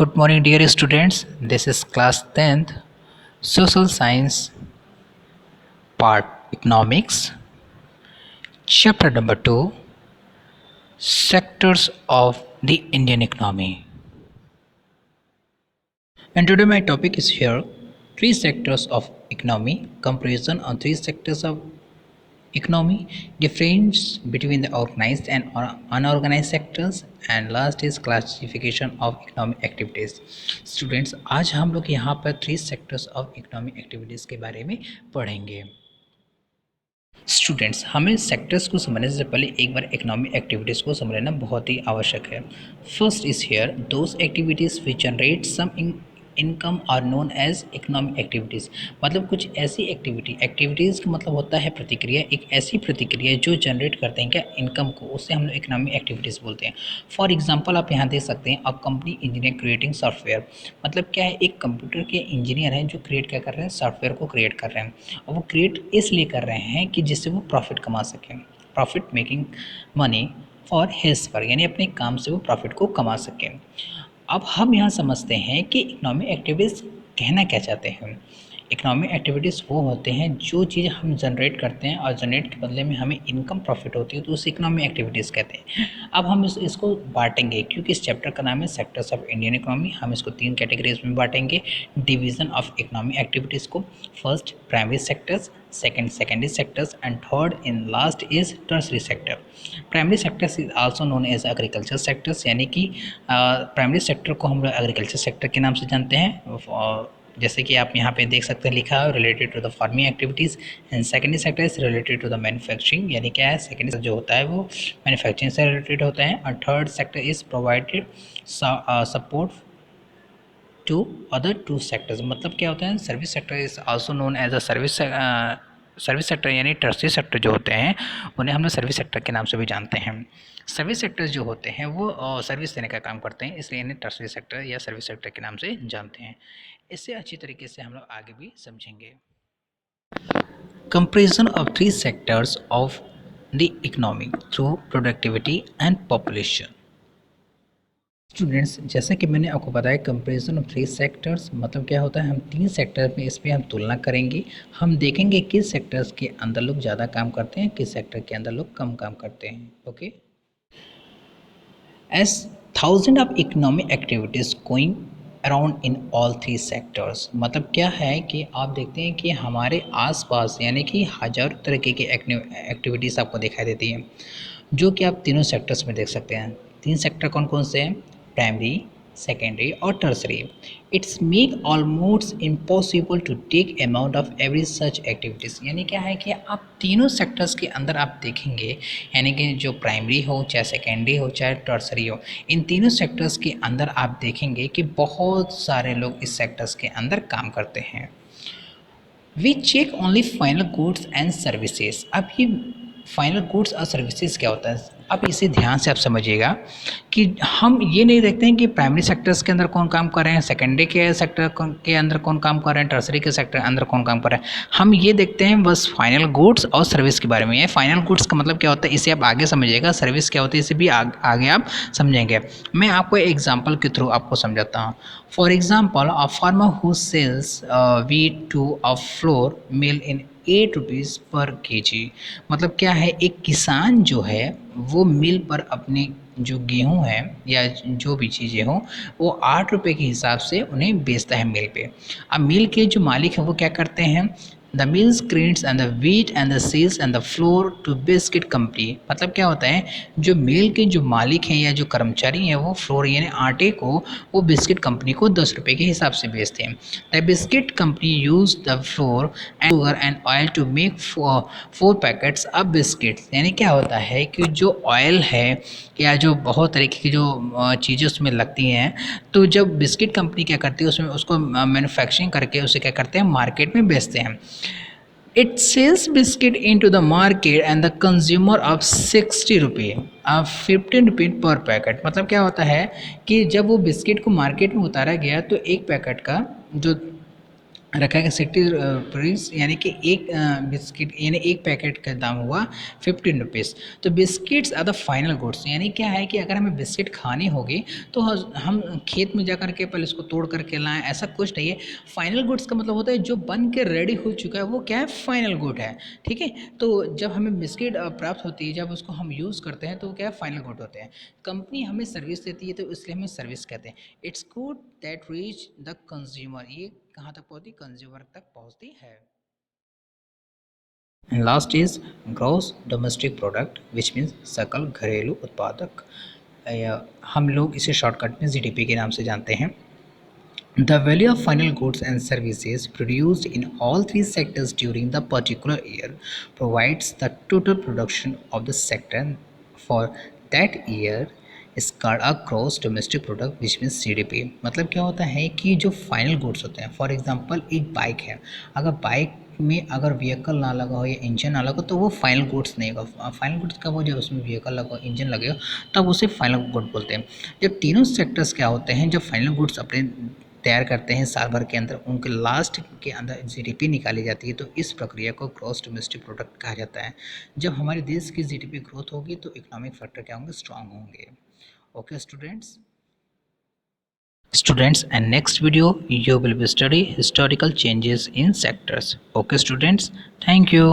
Good morning, dear students. This is class 10th, Social Science, Part Economics, Chapter number 2, Sectors of the Indian Economy. And today my topic is here, three sectors of economy, comparison on three sectors of economy, difference between the organized and unorganized sectors, and last is classification of economic activities. Students, आज हम लोग यहाँ पर three sectors of economic activities के बारे में पढ़ेंगे। Students, हमें सेक्टर्स को समझने से पहले एक बार इकोनॉमिक एक्टिविटीज़ को समझ लेना बहुत ही आवश्यक है। First is here those activities which generate some income are known as economic activities. मतलब कुछ ऐसी एक्टिविटीज़ का मतलब होता है प्रतिक्रिया, एक ऐसी प्रतिक्रिया जो जनरेट करते हैं क्या इनकम को, उससे हम लोग इकोनॉमिक एक्टिविटीज़ बोलते हैं। फॉर एग्जांपल आप यहाँ देख सकते हैं, अब कंपनी इंजीनियर क्रिएटिंग सॉफ्टवेयर, मतलब क्या है, एक कंप्यूटर के इंजीनियर हैं जो क्रिएट क्या कर रहे हैं, सॉफ्टवेयर को क्रिएट कर रहे हैं। और वो क्रिएट इसलिए कर रहे हैं कि जिससे वो प्रॉफिट कमा सकें, profit making money for his work, यानी अपने काम से वो प्रॉफिट को कमा सकें। अब हम यहाँ समझते हैं कि इकोनॉमिक एक्टिविटीज़ कहना क्या चाहते हैं। इकोनॉमिक एक्टिविटीज़ वो होते हैं जो चीज़ हम जनरेट करते हैं और जनरेट के बदले में हमें इनकम प्रॉफिट होती है, तो उसे इकोनॉमिक एक्टिविटीज़ कहते हैं। अब हम इसको बांटेंगे, क्योंकि इस चैप्टर का नाम है सेक्टर्स ऑफ इंडियन इकोनॉमी। हम इसको तीन कैटेगरीज में बांटेंगे, डिवीज़न ऑफ इकोनॉमिक एक्टिविटीज़ को। First primary sectors, second secondary sectors, and third in last is tertiary sector. Primary sectors is also known as agriculture sectors, यानी कि प्राइमरी सेक्टर को हम लोग एग्रीकल्चर सेक्टर के नाम से जानते हैं। जैसे कि आप यहाँ पे देख सकते हैं लिखा है related to the farming activities, and secondary sector is related to the manufacturing, यानी क्या है, सेकेंडरी जो होता है वो मैन्युफैक्चरिंग से रिलेटेड होता है। और third sector is provided support to other two sectors. मतलब क्या होता है, service sector is also known as a service sector, यानी टर्सरी सेक्टर जो होते हैं उन्हें हम लोग सर्विस सेक्टर के नाम से भी जानते हैं। सर्विस सेक्टर्स जो होते हैं वो सर्विस देने का काम करते हैं, इसलिए इन्हें टर्सरी सेक्टर या सर्विस सेक्टर के नाम से जानते हैं। इससे अच्छी तरीके से हम लोग आगे भी समझेंगे। Comparison of three sectors of the economy through productivity and population. Students, जैसा कि मैंने आपको बताया, कंपैरिजन ऑफ थ्री सेक्टर्स मतलब क्या होता है, हम तीन सेक्टर में इसमें हम तुलना करेंगे। हम देखेंगे किस सेक्टर्स के अंदर लोग ज़्यादा काम करते हैं, किस सेक्टर के अंदर लोग कम काम करते हैं। Okay, as thousand of economic activities going around in all three sectors. मतलब क्या है कि आप देखते हैं कि हमारे आसपास यानी कि हज़ारों तरीके की एक्टिविटीज़ आपको दिखाई देती हैं, जो कि आप तीनों सेक्टर्स में देख सकते हैं। तीन सेक्टर कौन कौन से हैं, प्राइमरी, सेकेंडरी और tertiary. It's make almost impossible to take amount of every such activities. यानी क्या है कि आप तीनों सेक्टर्स के अंदर आप देखेंगे, यानी कि जो प्राइमरी हो, चाहे सेकेंडरी हो, चाहे टर्सरी हो, इन तीनों सेक्टर्स के अंदर आप देखेंगे कि बहुत सारे लोग इस सेक्टर्स के अंदर काम करते हैं। We check only final goods and services. अब ये फाइनल गुड्स और सर्विसेज क्या होता है, अब इसे ध्यान से आप समझिएगा कि हम ये नहीं देखते हैं कि प्राइमरी सेक्टर्स के अंदर कौन काम कर रहे हैं, सेकेंडरी के सेक्टर के अंदर कौन काम कर रहे हैं, टर्सरी के सेक्टर के अंदर कौन काम कर रहे हैं। हम ये देखते हैं बस फाइनल गुड्स और सर्विस के बारे में। ये फाइनल गुड्स का मतलब क्या होता है, इसे आप आगे समझिएगा। सर्विस क्या होती है, इसे भी आगे आप समझेंगे। मैं आपको एग्जाम्पल के थ्रू आपको समझाता हूँ। For example, a farmer who sells wheat to a flour mill in 8 rupees पर केजी। मतलब क्या है, एक किसान जो है वो मिल पर अपने जो गेहूँ है या जो भी चीज़ें हों वो 8 रुपये के हिसाब से उन्हें बेचता है मिल पे। अब मिल के जो मालिक हैं वो क्या करते हैं, the mills crates and the wheat and the sells and the flour to biscuit company. मतलब क्या होता है, जो मिल के जो मालिक हैं या जो कर्मचारी हैं वो फ्लोर यानी आटे को वो बिस्किट कंपनी को 10 रुपये के हिसाब से बेचते हैं। The biscuit company use the flour and sugar and oil to make 4 packets of biscuits. यानी क्या होता है कि जो ऑयल है या जो बहुत तरीके की जो चीज़ें उसमें लगती हैं, तो जब बिस्किट कंपनी क्या करती है उसमें उसको मैन्युफैक्चरिंग करके उसे क्या करते हैं, मार्केट में बेचते हैं। It sells biscuit into the market and the consumer of 60 रुपये 15 रुपये पर पैकेट। मतलब क्या होता है कि जब वो बिस्किट को मार्केट में उतारा गया तो एक पैकेट का जो रखा है कि 60 रुपीज़, यानी कि एक बिस्किट यानी एक पैकेट का दाम हुआ 15 रुपीज़। तो biscuits are the final goods, यानी क्या है कि अगर हमें बिस्किट खानी होगी तो हम खेत में जा कर के पहले उसको तोड़ करके लाएं, ऐसा कुछ नहीं है। फाइनल गुड्स का मतलब होता है जो बन के रेडी हो चुका है वो क्या है, फाइनल गुड है। ठीक है, तो जब हमें बिस्किट प्राप्त होती है, जब उसको हम यूज़ करते हैं तो क्या है, फाइनल गुड होते हैं। कंपनी हमें सर्विस देती है तो इसलिए हमें सर्विस कहते हैं। It's good that reach the consumer, ये कहाँ तक पहुँचती, कंज्यूमर तक पहुँचती है। And last is gross domestic product which means सकल घरेलू उत्पादक, हम लोग इसे शॉर्टकट में जीडीपी के नाम से जानते हैं। The value of final goods and services produced in all three sectors during the particular year provides the total production of the sector for that year is called a gross domestic product which means CDP। मतलब क्या होता है कि जो final goods होते हैं, for example एक bike है, अगर बाइक में अगर व्हीकल ना लगा हो या इंजन ना लगा हो तो वो फाइनल गुड्स नहीं होगा। फाइनल गुड्स कब हो, जब उसमें व्हीकल लगा हो, इंजन लगे हो, तब उसे फाइनल गुड बोलते हैं। जब तीनों सेक्टर्स क्या होते हैं, जब फाइनल गुड्स अपने तैयार करते हैं साल भर के अंदर, उनके लास्ट के अंदर जीडीपी निकाली जाती है, तो इस प्रक्रिया को ग्रॉस डोमेस्टिक प्रोडक्ट कहा जाता है। जब हमारे देश की जीडीपी ग्रोथ होगी तो इकोनॉमिक फैक्टर क्या होंगे, स्ट्रांग होंगे। Okay students, and next video you will be study historical changes in sectors. Okay students, thank you.